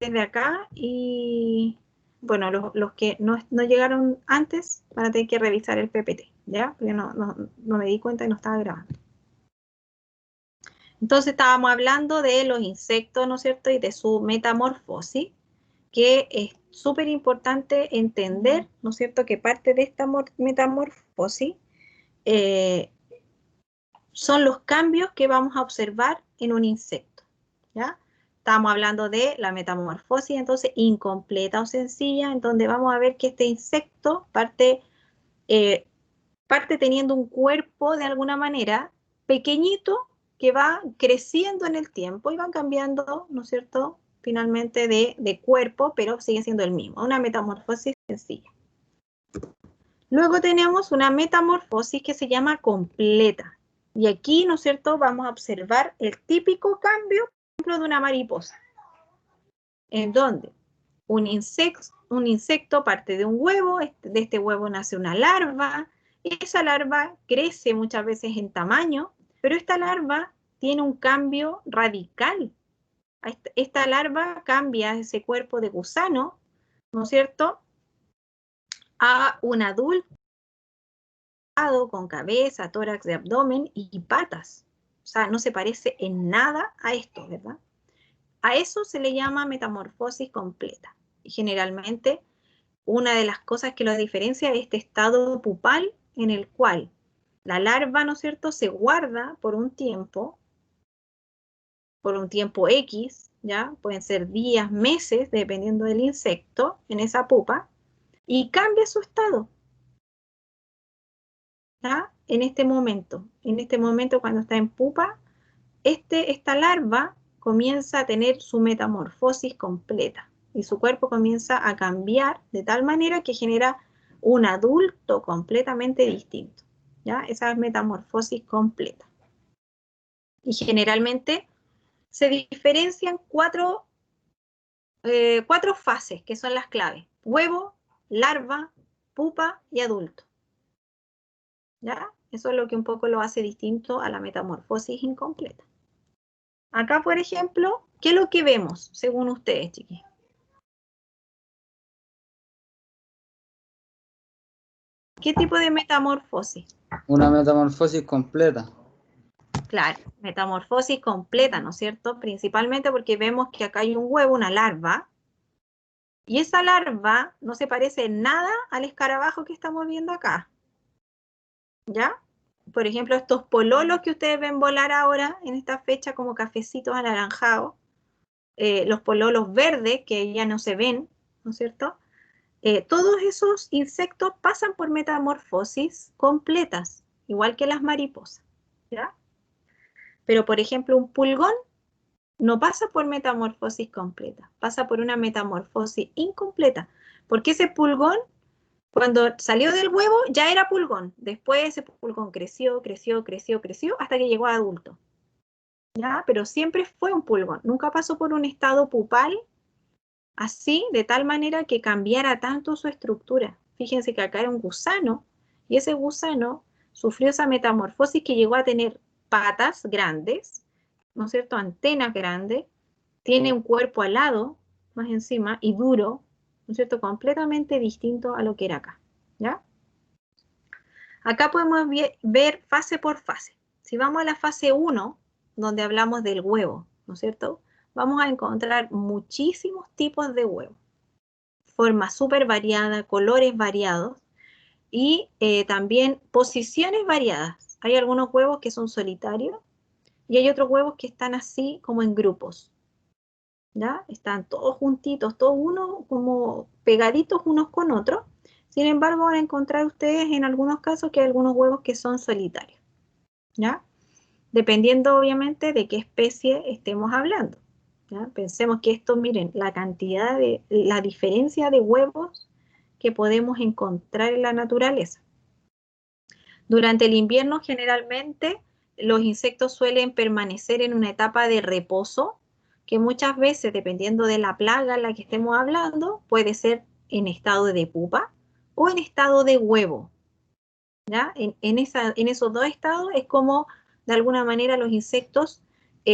desde acá y, bueno, los que no llegaron antes van a tener que revisar el PPT, ¿ya? Porque no me di cuenta y no estaba grabando. Entonces estábamos hablando de los insectos, ¿no es cierto? Y de su metamorfosis, que es súper importante entender, ¿no es cierto? Que parte de esta metamorfosis son los cambios que vamos a observar en un insecto, ¿ya? Estamos hablando de la metamorfosis, entonces, incompleta o sencilla, en donde vamos a ver que este insecto parte teniendo un cuerpo de alguna manera pequeñito que va creciendo en el tiempo y van cambiando, ¿no es cierto?, finalmente de cuerpo, pero sigue siendo el mismo, una metamorfosis sencilla. Luego tenemos una metamorfosis que se llama completa. Y aquí, ¿no es cierto?, vamos a observar el típico cambio, por ejemplo, de una mariposa, en donde un insecto parte de un huevo, de este huevo nace una larva, y esa larva crece muchas veces en tamaño, pero esta larva tiene un cambio radical. Esta larva cambia ese cuerpo de gusano, ¿no es cierto?, a un adulto con cabeza, tórax y abdomen y patas. O sea, no se parece en nada a esto, ¿verdad? A eso se le llama metamorfosis completa. Y generalmente, una de las cosas que lo diferencia es este estado pupal en el cual la larva, ¿no es cierto?, se guarda por un tiempo X, ¿ya? Pueden ser días, meses, dependiendo del insecto, en esa pupa, y cambia su estado, ¿ya? En este momento cuando está en pupa, esta larva comienza a tener su metamorfosis completa y su cuerpo comienza a cambiar de tal manera que genera un adulto completamente distinto, ¿ya? Esa es metamorfosis completa. Y generalmente se diferencian cuatro fases que son las claves: huevo, larva, pupa y adulto, ¿ya? Eso es lo que un poco lo hace distinto a la metamorfosis incompleta. Acá, por ejemplo, ¿qué es lo que vemos según ustedes, chiquis? ¿Qué tipo de metamorfosis? Una metamorfosis completa. Claro, metamorfosis completa, ¿no es cierto? Principalmente porque vemos que acá hay un huevo, una larva, y esa larva no se parece en nada al escarabajo que estamos viendo acá, ¿ya? Por ejemplo, estos pololos que ustedes ven volar ahora en esta fecha como cafecitos anaranjados, los pololos verdes que ya no se ven, ¿no es cierto? Todos esos insectos pasan por metamorfosis completas, igual que las mariposas, ¿ya? Pero, por ejemplo, un pulgón no pasa por metamorfosis completa, pasa por una metamorfosis incompleta, porque ese pulgón, cuando salió del huevo, ya era pulgón. Después ese pulgón creció, hasta que llegó a adulto, ¿ya? Pero siempre fue un pulgón, nunca pasó por un estado pupal así, de tal manera que cambiara tanto su estructura. Fíjense que acá era un gusano, y ese gusano sufrió esa metamorfosis que llegó a tener patas grandes, ¿no es cierto?, antenas grandes, tiene un cuerpo alado, más encima, y duro, ¿no es cierto?, completamente distinto a lo que era acá, ¿ya? Acá podemos ver fase por fase. Si vamos a la fase 1, donde hablamos del huevo, ¿no es cierto?, vamos a encontrar muchísimos tipos de huevos, forma súper variada, colores variados y también posiciones variadas. Hay algunos huevos que son solitarios y hay otros huevos que están así como en grupos, ¿ya? Están todos juntitos, todos unos como pegaditos unos con otros. Sin embargo, van a encontrar ustedes en algunos casos que hay algunos huevos que son solitarios, ¿ya? Dependiendo obviamente de qué especie estemos hablando, ¿ya? Pensemos que esto, miren, la diferencia de huevos que podemos encontrar en la naturaleza. Durante el invierno, generalmente, los insectos suelen permanecer en una etapa de reposo, que muchas veces, dependiendo de la plaga en la que estemos hablando, puede ser en estado de pupa o en estado de huevo, ¿ya? En esos dos estados es como, de alguna manera, los insectos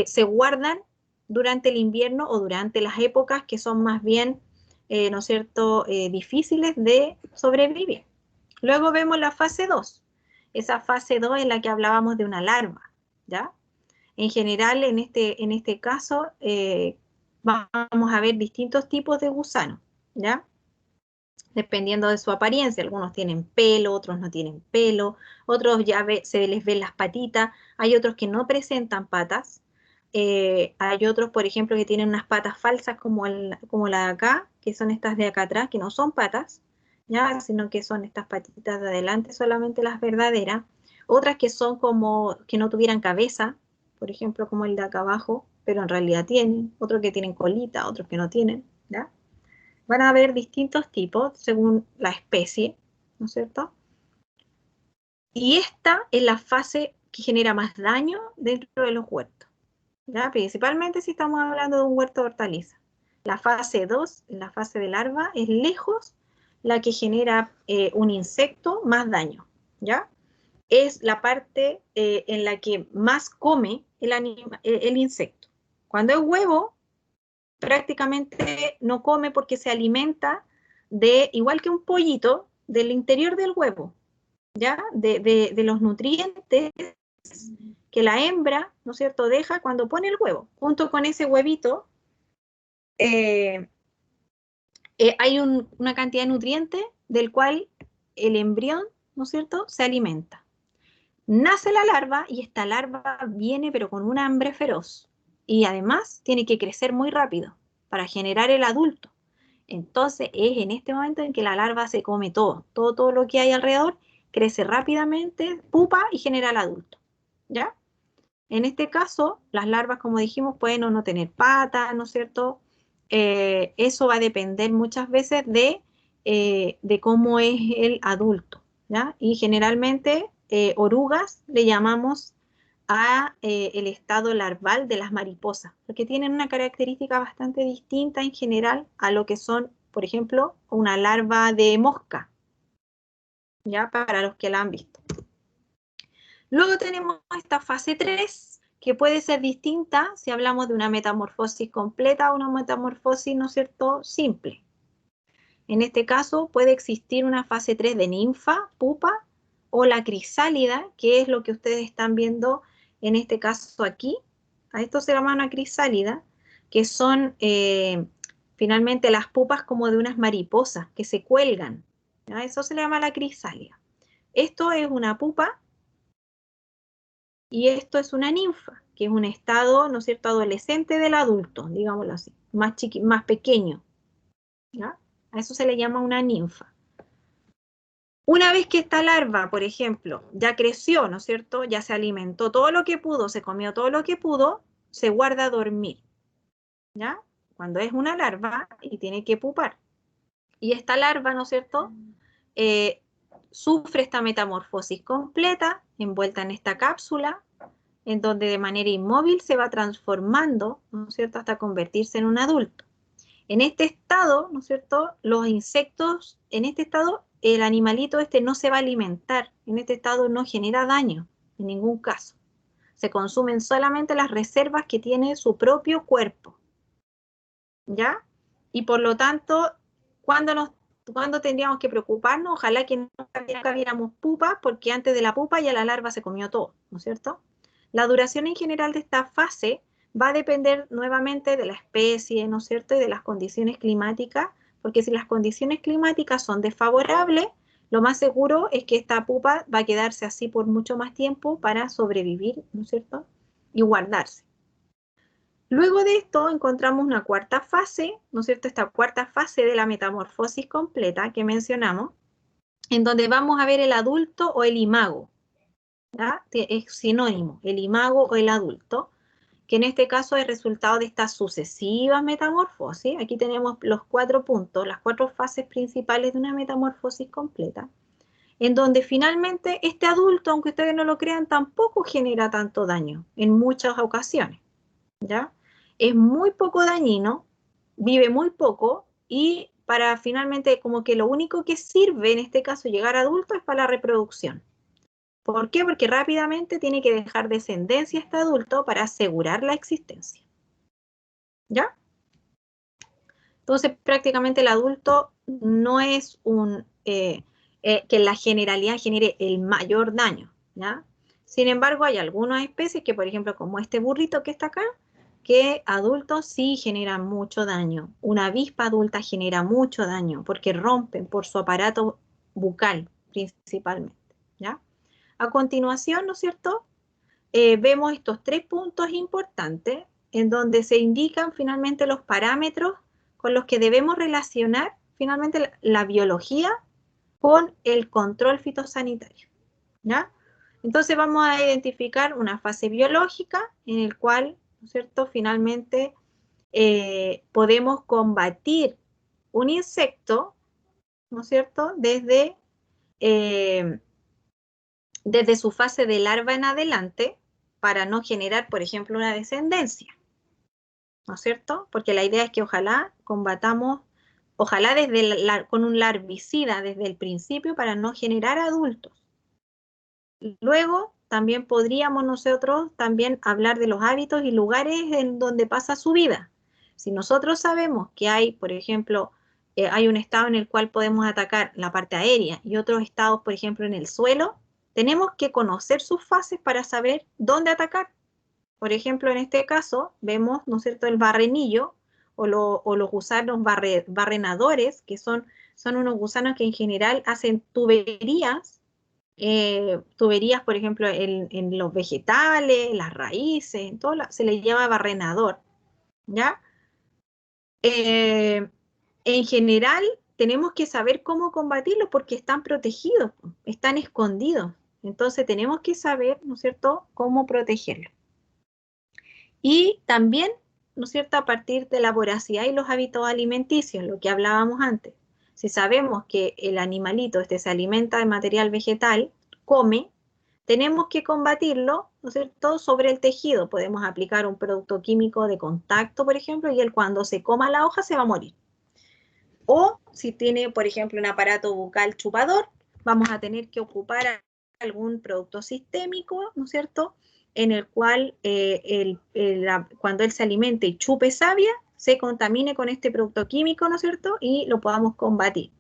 se guardan, durante el invierno o durante las épocas que son más bien, ¿no es cierto?, difíciles de sobrevivir. Luego vemos la fase 2. Esa fase 2 es la que hablábamos de una larva, ¿ya? En general, en este caso, vamos a ver distintos tipos de gusanos, ¿ya? Dependiendo de su apariencia. Algunos tienen pelo, otros no tienen pelo, otros ya se les ven las patitas, hay otros que no presentan patas, hay otros, por ejemplo, que tienen unas patas falsas como la de acá, que son estas de acá atrás, que no son patas, ¿ya? Sino que son estas patitas de adelante solamente las verdaderas. Otras que son como que no tuvieran cabeza, por ejemplo, como el de acá abajo, pero en realidad tienen. Otros que tienen colita, otros que no tienen, ¿ya? Van a haber distintos tipos según la especie, ¿no es cierto? Y esta es la fase que genera más daño dentro de los huertos, ¿ya? Principalmente si estamos hablando de un huerto de hortaliza. La fase 2, la fase de larva, es lejos la que genera un insecto más daño, ¿ya? Es la parte en la que más come el insecto. Cuando es huevo, prácticamente no come porque se alimenta de, igual que un pollito, del interior del huevo, ¿ya? De los nutrientes que la hembra, ¿no es cierto?, deja cuando pone el huevo. Junto con ese huevito hay una cantidad de nutrientes del cual el embrión, ¿no es cierto?, se alimenta. Nace la larva y esta larva viene pero con un hambre feroz y además tiene que crecer muy rápido para generar el adulto. Entonces es en este momento en que la larva se come todo lo que hay alrededor, crece rápidamente, pupa y genera el adulto, ¿ya? En este caso, las larvas, como dijimos, pueden o no tener patas, ¿no es cierto? Eso va a depender muchas veces de cómo es el adulto, ¿ya? Y generalmente orugas le llamamos a el estado larval de las mariposas, porque tienen una característica bastante distinta en general a lo que son, por ejemplo, una larva de mosca, ¿ya? Para los que la han visto. Luego tenemos esta fase 3, que puede ser distinta si hablamos de una metamorfosis completa o una metamorfosis, ¿no es cierto?, simple. En este caso puede existir una fase 3 de ninfa, pupa, o la crisálida, que es lo que ustedes están viendo en este caso aquí. A esto se llama una crisálida, que son finalmente las pupas como de unas mariposas que se cuelgan. ¿Ya? Eso se le llama la crisálida. Esto es una pupa y esto es una ninfa, que es un estado, ¿no es cierto?, adolescente del adulto, digámoslo así, más pequeño, ¿ya? A eso se le llama una ninfa. Una vez que esta larva, por ejemplo, ya creció, ¿no es cierto?, ya se alimentó todo lo que pudo, se comió todo lo que pudo, se guarda a dormir, ¿ya? Cuando es una larva y tiene que pupar. Y esta larva, ¿no es cierto?, sufre esta metamorfosis completa, envuelta en esta cápsula, en donde de manera inmóvil se va transformando, ¿no es cierto?, hasta convertirse en un adulto. En este estado, ¿no es cierto?, los insectos, en este estado, el animalito este no se va a alimentar, en este estado no genera daño, en ningún caso. Se consumen solamente las reservas que tiene su propio cuerpo, ¿ya? Y por lo tanto, ¿cuándo tendríamos que preocuparnos? Ojalá que nunca viéramos pupa, porque antes de la pupa ya la larva se comió todo, ¿no es cierto? La duración en general de esta fase va a depender nuevamente de la especie, ¿no es cierto?, y de las condiciones climáticas, porque si las condiciones climáticas son desfavorables, lo más seguro es que esta pupa va a quedarse así por mucho más tiempo para sobrevivir, ¿no es cierto?, y guardarse. Luego de esto encontramos una cuarta fase, ¿no es cierto?, esta cuarta fase de la metamorfosis completa que mencionamos, en donde vamos a ver el adulto o el imago, ¿ya? Es sinónimo, el imago o el adulto, que en este caso es resultado de estas sucesivas metamorfosis. Aquí tenemos los 4 puntos, las 4 fases principales de una metamorfosis completa, en donde finalmente este adulto, aunque ustedes no lo crean, tampoco genera tanto daño en muchas ocasiones, ¿ya? Es muy poco dañino, vive muy poco y para finalmente como que lo único que sirve en este caso llegar a adulto es para la reproducción. ¿Por qué? Porque rápidamente tiene que dejar descendencia este adulto para asegurar la existencia. ¿ya? Entonces, prácticamente el adulto no es que en la generalidad genere el mayor daño, ¿ya? Sin embargo, hay algunas especies que, por ejemplo, como este burrito que está acá, que adultos sí generan mucho daño. Una avispa adulta genera mucho daño porque rompen por su aparato bucal, principalmente, ¿ya? A continuación, ¿no es cierto? Vemos estos 3 puntos importantes en donde se indican finalmente los parámetros con los que debemos relacionar finalmente la biología con el control fitosanitario, ¿ya? Entonces vamos a identificar una fase biológica en el cual, ¿no es cierto?, finalmente podemos combatir un insecto, ¿no es cierto?, desde su fase de larva en adelante para no generar, por ejemplo, una descendencia, ¿no es cierto? Porque la idea es que ojalá combatamos, ojalá con un larvicida desde el principio para no generar adultos. Luego también podríamos nosotros también hablar de los hábitos y lugares en donde pasa su vida. Si nosotros sabemos que hay, por ejemplo, hay un estado en el cual podemos atacar la parte aérea y otros estados, por ejemplo, en el suelo, tenemos que conocer sus fases para saber dónde atacar. Por ejemplo, en este caso, vemos, ¿no es cierto?, el barrenillo o los gusanos barrenadores, que son unos gusanos que en general hacen tuberías, por ejemplo, en los vegetales, las raíces, en todo se les llama barrenador, ¿ya? En general, tenemos que saber cómo combatirlos porque están protegidos, están escondidos. Entonces, tenemos que saber, ¿no es cierto?, cómo protegerlos. Y también, ¿no es cierto?, a partir de la voracidad y los hábitos alimenticios, lo que hablábamos antes. Si sabemos que el animalito se alimenta de material vegetal, come, tenemos que combatirlo, ¿no es cierto?, sobre el tejido. Podemos aplicar un producto químico de contacto, por ejemplo, y él cuando se coma la hoja se va a morir. O si tiene, por ejemplo, un aparato bucal chupador, vamos a tener que ocupar algún producto sistémico, ¿no es cierto?, en el cual cuando él se alimente y chupe savia, se contamine con este producto químico, ¿no es cierto?, y lo podamos combatir.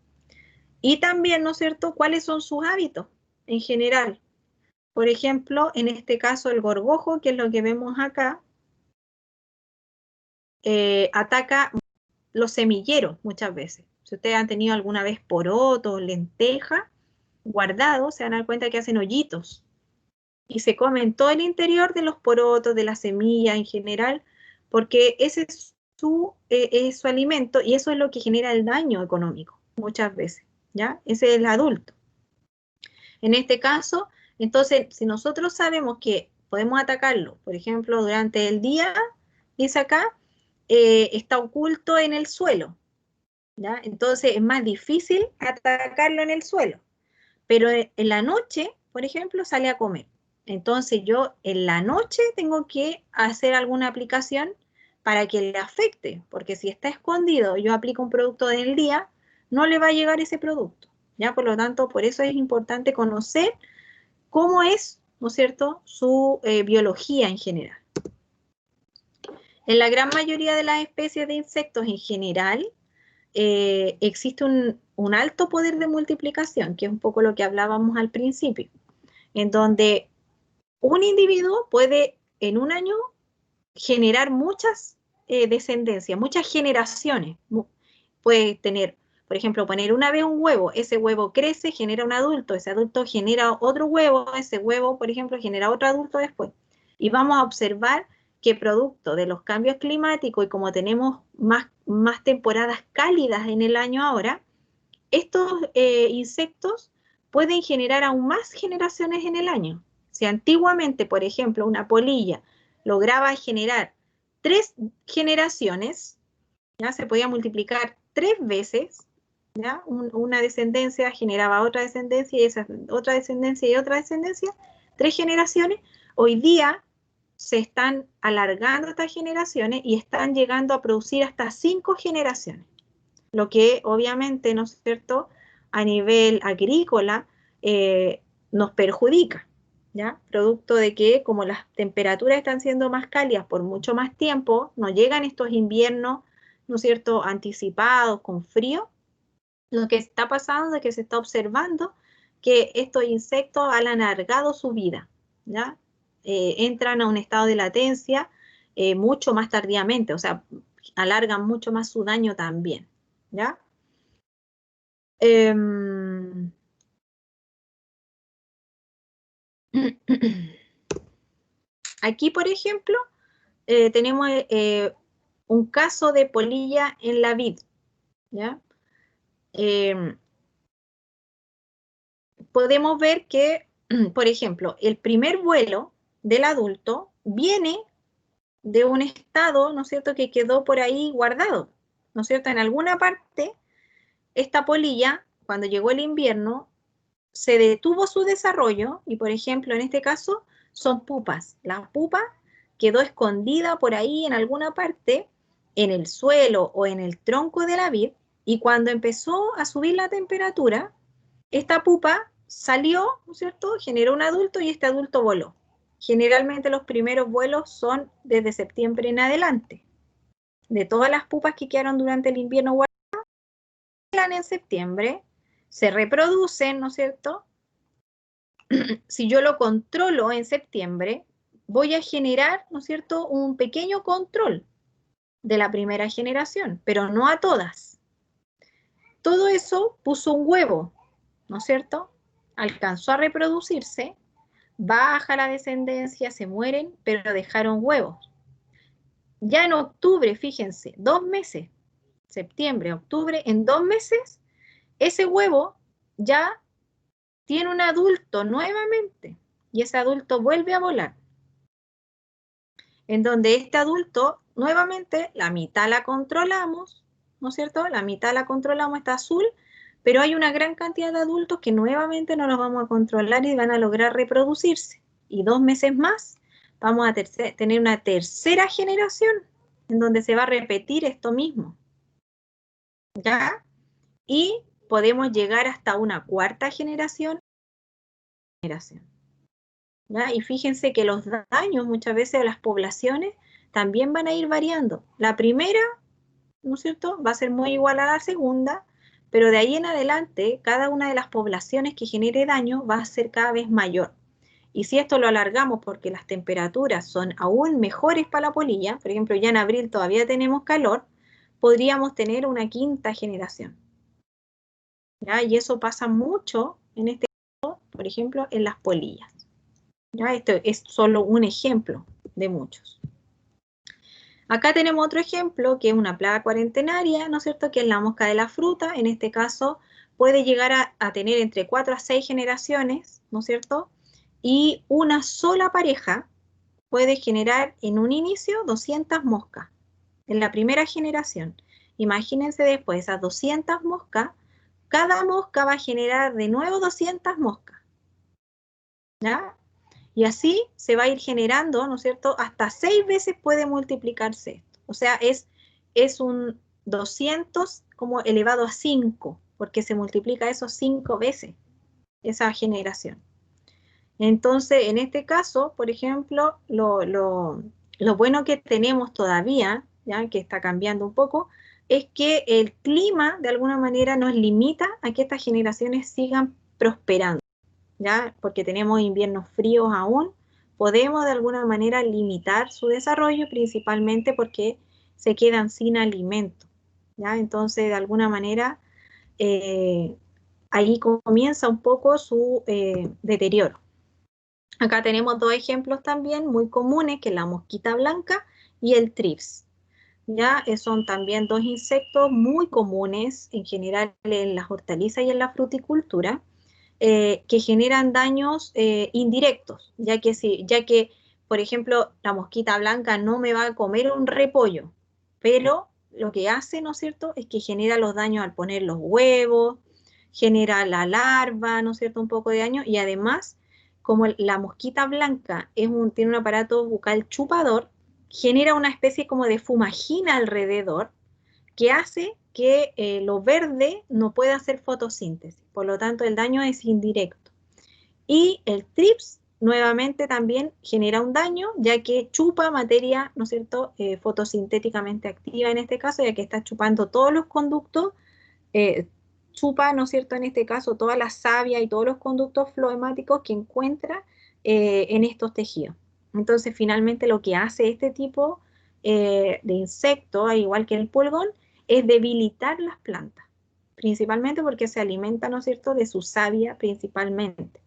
Y también, ¿no es cierto?, cuáles son sus hábitos en general. Por ejemplo, en este caso el gorgojo, que es lo que vemos acá, ataca los semilleros muchas veces. Si ustedes han tenido alguna vez porotos, lentejas guardados, se van a dar cuenta que hacen hoyitos y se comen todo el interior de los porotos, de la semilla en general, porque ese es su alimento y eso es lo que genera el daño económico muchas veces, ¿ya? Ese es el adulto. En este caso, entonces, si nosotros sabemos que podemos atacarlo, por ejemplo, durante el día, dice acá, está oculto en el suelo, ¿ya? Entonces es más difícil atacarlo en el suelo, pero en la noche, por ejemplo, sale a comer. Entonces yo en la noche tengo que hacer alguna aplicación para que le afecte, porque si está escondido, yo aplico un producto en el día, no le va a llegar ese producto, ¿ya? Por lo tanto, por eso es importante conocer cómo es, ¿no es cierto?, su biología en general. En la gran mayoría de las especies de insectos en general, existe un alto poder de multiplicación, que es un poco lo que hablábamos al principio, en donde un individuo puede en un año generar muchas descendencias, muchas generaciones. Puede tener, por ejemplo, poner una vez un huevo, ese huevo crece, genera un adulto, ese adulto genera otro huevo, ese huevo, por ejemplo, genera otro adulto después. Y vamos a observar que producto de los cambios climáticos y como tenemos más temporadas cálidas en el año ahora, estos insectos pueden generar aún más generaciones en el año. Si antiguamente, por ejemplo, una polilla lograba generar 3 generaciones, ¿ya? Se podía multiplicar 3 veces, ¿ya? Una descendencia generaba otra descendencia y esa otra descendencia y otra descendencia, 3 generaciones. Hoy día se están alargando estas generaciones y están llegando a producir hasta 5 generaciones, lo que obviamente, ¿no es cierto?, a nivel agrícola nos perjudica, ¿ya? Producto de que como las temperaturas están siendo más cálidas por mucho más tiempo, no llegan estos inviernos, ¿no es cierto?, anticipados con frío. Lo que está pasando es que se está observando que estos insectos han alargado su vida, ¿ya? Entran a un estado de latencia mucho más tardíamente, o sea, alargan mucho más su daño también, ¿ya? Aquí, por ejemplo, tenemos un caso de polilla en la vid, ¿ya? Podemos ver que, por ejemplo, el primer vuelo del adulto viene de un estado, ¿no es cierto?, que quedó por ahí guardado, ¿no es cierto? En alguna parte, esta polilla, cuando llegó el invierno, se detuvo su desarrollo y, por ejemplo, en este caso, son pupas. La pupa quedó escondida por ahí en alguna parte, en el suelo o en el tronco de la vid, y cuando empezó a subir la temperatura, esta pupa salió, ¿no es cierto?, generó un adulto y este adulto voló. Generalmente los primeros vuelos son desde septiembre en adelante. De todas las pupas que quedaron durante el invierno vuelan en septiembre, se reproducen, ¿no es cierto? Si yo lo controlo en septiembre, voy a generar, ¿no es cierto?, un pequeño control de la primera generación, pero no a todas. Todo eso puso un huevo, ¿no es cierto? Alcanzó a reproducirse, baja la descendencia, se mueren, pero dejaron huevos. Ya en octubre, fíjense, 2 meses, septiembre, octubre, en 2 meses, ese huevo ya tiene un adulto nuevamente y ese adulto vuelve a volar. En donde este adulto, nuevamente, la mitad la controlamos, ¿no es cierto? La mitad la controlamos, está azul, pero hay una gran cantidad de adultos que nuevamente no los vamos a controlar y van a lograr reproducirse. Y 2 meses más vamos a tener una tercera generación en donde se va a repetir esto mismo, ¿ya? Y podemos llegar hasta una cuarta generación. ¿Ya? Y fíjense que los daños muchas veces a las poblaciones también van a ir variando. La primera, ¿no es cierto?, va a ser muy igual a la segunda, pero de ahí en adelante, cada una de las poblaciones que genere daño va a ser cada vez mayor. Y si esto lo alargamos porque las temperaturas son aún mejores para la polilla, por ejemplo, ya en abril todavía tenemos calor, podríamos tener una quinta generación, ¿ya? Y eso pasa mucho en este caso, por ejemplo, en las polillas. ¿Ya? Esto es solo un ejemplo de muchos. Acá tenemos otro ejemplo que es una plaga cuarentenaria, ¿no es cierto?, que es la mosca de la fruta. En este caso puede llegar a tener entre 4 a 6 generaciones, ¿no es cierto? Y una sola pareja puede generar en un inicio 200 moscas, en la primera generación. Imagínense después esas 200 moscas, cada mosca va a generar de nuevo 200 moscas, ¿ya? Y así se va a ir generando, ¿no es cierto? Hasta 6 veces puede multiplicarse esto. O sea, es un 200 como elevado a 5, porque se multiplica eso 5 veces, esa generación. Entonces, en este caso, por ejemplo, lo bueno que tenemos todavía, ¿ya?, que está cambiando un poco, es que el clima de alguna manera nos limita a que estas generaciones sigan prosperando, ¿ya? Porque tenemos inviernos fríos aún, podemos de alguna manera limitar su desarrollo, principalmente porque se quedan sin alimento, ¿ya? Entonces, de alguna manera, ahí comienza un poco su deterioro. Acá tenemos 2 ejemplos también muy comunes, que es la mosquita blanca y el thrips. ¿Ya? Son también 2 insectos muy comunes en general en las hortalizas y en la fruticultura, que generan daños indirectos, ya que, por ejemplo, la mosquita blanca no me va a comer un repollo, pero lo que hace, ¿no es cierto?, es que genera los daños al poner los huevos, genera la larva, ¿no es cierto?, un poco de daño, y además, como la mosquita blanca tiene un aparato bucal chupador, genera una especie como de fumagina alrededor, que hace que lo verde no pueda hacer fotosíntesis. Por lo tanto, el daño es indirecto. Y el thrips nuevamente también genera un daño, ya que chupa materia, ¿no es cierto?, fotosintéticamente activa en este caso, ya que está chupando todos los conductos, chupa, ¿no es cierto?, en este caso toda la savia y todos los conductos floemáticos que encuentra en estos tejidos. Entonces, finalmente lo que hace este tipo de insecto, al igual que el pulgón, es debilitar las plantas, principalmente porque se alimenta, ¿no es cierto?, de su savia principalmente,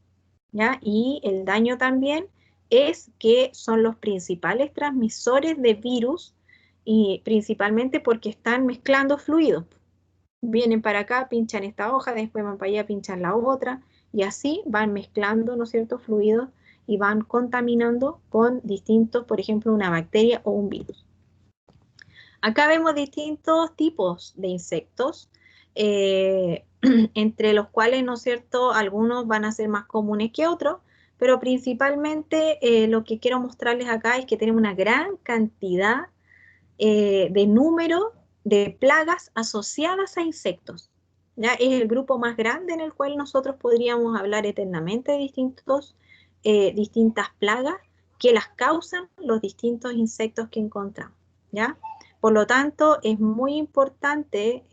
¿ya? Y el daño también es que son los principales transmisores de virus, y principalmente porque están mezclando fluidos. Vienen para acá, pinchan esta hoja, después van para allá, pinchan la otra, y así van mezclando, ¿no es cierto?, fluidos y van contaminando con distintos, por ejemplo, una bacteria o un virus. Acá vemos distintos tipos de insectos, entre los cuales, ¿no es cierto?, algunos van a ser más comunes que otros, pero principalmente lo que quiero mostrarles acá es que tenemos una gran cantidad de número de plagas asociadas a insectos. ¿Ya? Es el grupo más grande en el cual nosotros podríamos hablar eternamente de distintas plagas que las causan los distintos insectos que encontramos. ¿Ya? Por lo tanto, es muy importante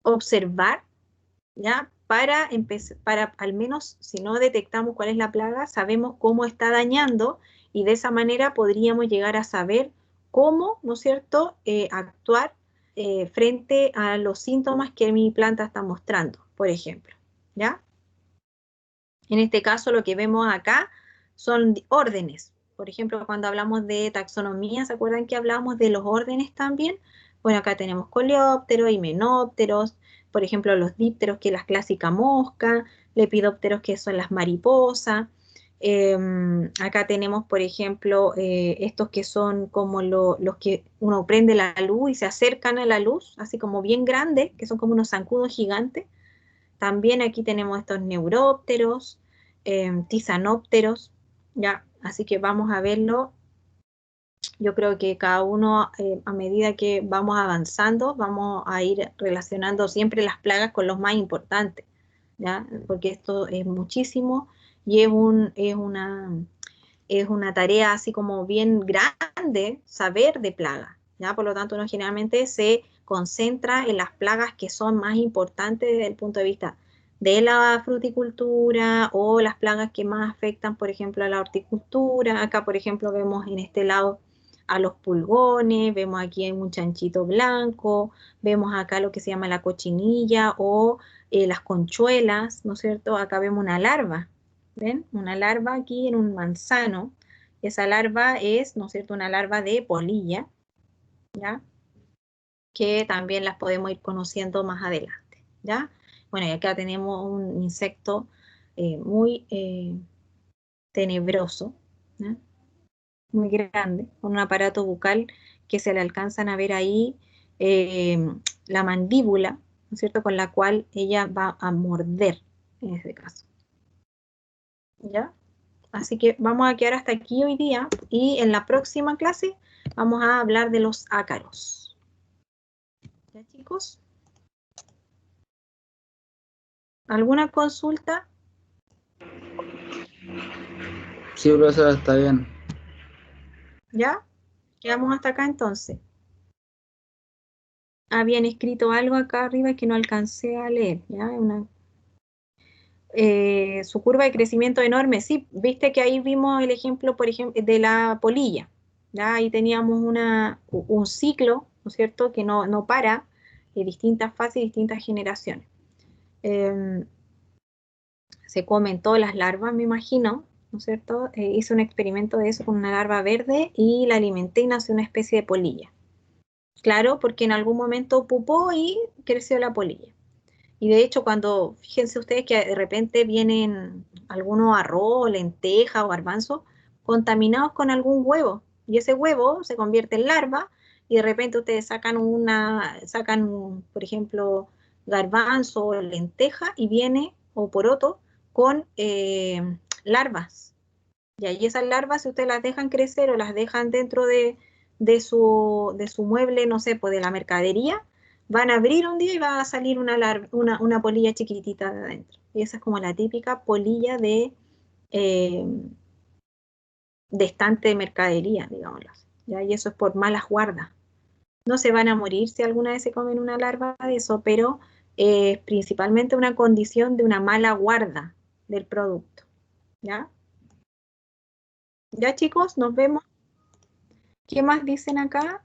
observar, ¿ya? Para al menos, si no detectamos cuál es la plaga, sabemos cómo está dañando, y de esa manera podríamos llegar a saber cómo, ¿no es cierto?, actuar frente a los síntomas que mi planta está mostrando, por ejemplo, ¿ya? En este caso, lo que vemos acá son órdenes. Por ejemplo, cuando hablamos de taxonomía, ¿se acuerdan que hablamos de los órdenes también? Bueno, acá tenemos coleópteros, himenópteros, por ejemplo, los dípteros, que es la clásica mosca, lepidópteros, que son las mariposas. Acá tenemos, por ejemplo, estos que son como los que uno prende la luz y se acercan a la luz, así como bien grandes, que son como unos zancudos gigantes. También aquí tenemos estos neurópteros, tisanópteros, ¿ya? Así que vamos a verlo. Yo creo que cada uno, a medida que vamos avanzando, vamos a ir relacionando siempre las plagas con los más importantes, ¿ya? Porque esto es muchísimo y es una tarea así como bien grande saber de plagas, ¿ya? Por lo tanto, uno generalmente se concentra en las plagas que son más importantes desde el punto de vista de la fruticultura, o las plagas que más afectan, por ejemplo, a la horticultura. Acá, por ejemplo, vemos en este lado a los pulgones, vemos aquí un chanchito blanco, vemos acá lo que se llama la cochinilla o las conchuelas, ¿no es cierto? Acá vemos una larva, ¿ven? Una larva aquí en un manzano. Esa larva es, ¿no es cierto?, una larva de polilla, ¿ya? Que también las podemos ir conociendo más adelante, ¿ya? Bueno, y acá tenemos un insecto muy tenebroso, ¿ya? Muy grande, con un aparato bucal que se le alcanzan a ver ahí, eh, la mandíbula, ¿no es cierto?, con la cual ella va a morder, en este caso, ¿ya? Así que vamos a quedar hasta aquí hoy día, y en la próxima clase vamos a hablar de los ácaros. ¿Ya, chicos? ¿Alguna consulta? Sí, profesora, está bien. ¿Ya? Quedamos hasta acá entonces. Habían escrito algo acá arriba que no alcancé a leer, ¿ya? Su curva de crecimiento enorme, sí, viste que ahí vimos el ejemplo, por ejemplo, de la polilla, ¿ya? Ahí teníamos un ciclo, ¿no es cierto?, que no para, de distintas fases, distintas generaciones. Se comen todas las larvas, me imagino, ¿no es cierto? Hice un experimento de eso con una larva verde y la alimenté y nació una especie de polilla. Claro, porque en algún momento pupó y creció la polilla. Y de hecho, fíjense ustedes que de repente vienen algunos arroz, lentejas o garbanzos contaminados con algún huevo, y ese huevo se convierte en larva, y de repente ustedes por ejemplo, garbanzo o lenteja, y viene, o poroto, con larvas. Y ahí esas larvas, si ustedes las dejan crecer o las dejan dentro de su mueble, no sé, pues de la mercadería, van a abrir un día y va a salir una polilla chiquitita de adentro. Y esa es como la típica polilla de estante de mercadería, digámoslo así, ¿ya? Y eso es por malas guardas. No se van a morir si alguna vez se comen una larva de eso, pero es principalmente una condición de una mala guarda del producto, ¿ya? Ya chicos, nos vemos. ¿Qué más dicen acá?